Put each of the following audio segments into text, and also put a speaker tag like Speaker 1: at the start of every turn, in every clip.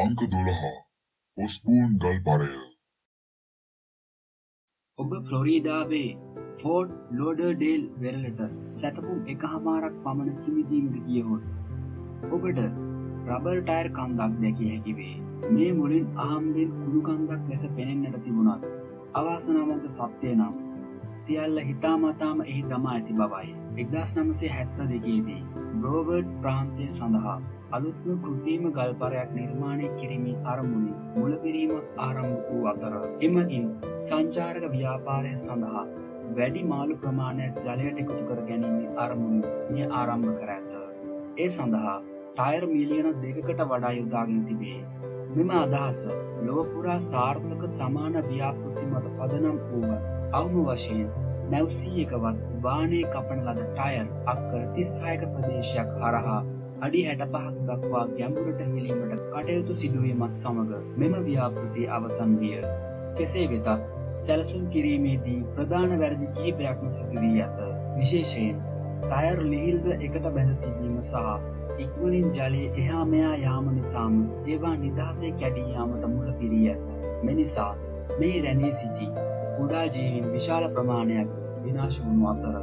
Speaker 1: අංක 12 ඔස්බෝන් ගල්පරය.
Speaker 2: ඔබ ෆ්ලොරිඩාවේ ෆෝර්ට් ලෝඩර්ඩේල් වෙරළට සැතපුම් 1.5ක් පමණ කිමිදීමට ගියහොත් ඔබට රබර් ටයර් කන්දක් දැකිය හැකි වේ. මේ මුලින් අහම්බෙන් කුණු කන්දක් ලෙස පෙනෙන්නට තිබුණත් අවාසනාවන්ත සත්‍යය නම් සියල්ල හිතාමතාම එහි දමා ඇති බවයි. 1972 දී බ්‍රෝවර්ඩ් ප්‍රාන්තය සඳහා අලුත්ම කෘත්‍රිම ගල්පරයක් නිර්මාණය කිරීමේ අරමුණින් මුලපිරීමක් ආරම්භ වූ අතර එමගින් සංචාරක ව්‍යාපාරය සඳහා වැඩි මාළු ප්‍රමාණයක් ජලයට එකතු කර ගැනීමේ අරමුණින් මෙය ආරම්භ කර ඇත. ඒ සඳහා ටයර් මිලියන 2කට වඩා යොදාගෙන තිබේ. මෙම අදහස ලොව පුරා සාර්ථක සමාන ව්‍යාපෘති මත පදනම් වූව අවම වශයෙන් 900කවත් වාහනේ කපන ලද ටයර් අක්කර 36ක ප්‍රදේශයක් හරහා අඩි 65ක් දක්වා ගැඹුරට හෙළීමට කටයුතු සිදුවීමත් සමග මෙම ව්‍යාපෘතිය අවසන් විය. කෙසේ වෙතත් සැලසුම් කිරීමේදී ප්‍රධාන වැරදි කිහිපයක්ම සිදු වී ඇත. විශේෂයෙන් ටයර් ලිහිල්ව එකට බැඳ තිබීම සහ ඉක්මනින් ජලයේ එහා මෙහා යාම නිසාම ඒවා නිදහසේ කැඩී යාමට මුල පිරී ඇත. මෙනිසා මේ රැඳී සිටි කුඩා ජීවීන් විශාල ප්‍රමාණයක් විනාශ වුණු අතර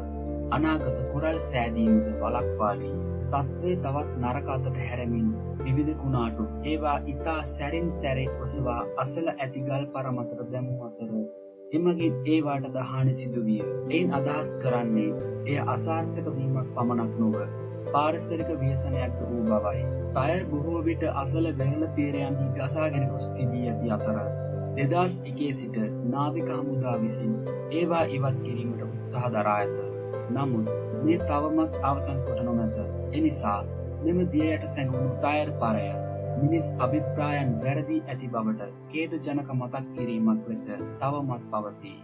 Speaker 2: අනාගත කුරල් සෑදීමට වළක්වාලී තත්ත්වය තවත් නරක අතට හැරමින් විවිධ කුණාටු ඒවා ඉතා සැරින් සැරේ ඔසවා අසල ඇති ගල් පර මතට දැමූ අතර එමගින් ඒවාටද හානි සිදු විය. එයින් අදහස් කරන්නේ එය අසාර්ථක වීමක් පමණක් නොව පාරිසරික ව්‍යසනයක්ද වූ බවයි. ටයර් බොහෝ විට අසල වෙරළ පීරයන්හි ගසාගෙන ගොස් තිබී ඇති අතර 2001 සිට නාවික හමුදා විසින් ඒවා ඉවත් කිරීමට උත්සාහ දරා ඇත. නමුත් මේ තවමත් අවසන් කොට නොමැත. එනිසා මෙම දිය යට සැඟවුණු ටයර් පරය මිනිස් අභිප්‍රායන් වැරදි ඇති බවට ඛේදජනක මතක් කිරීමක් ලෙස තවමත් පවතී.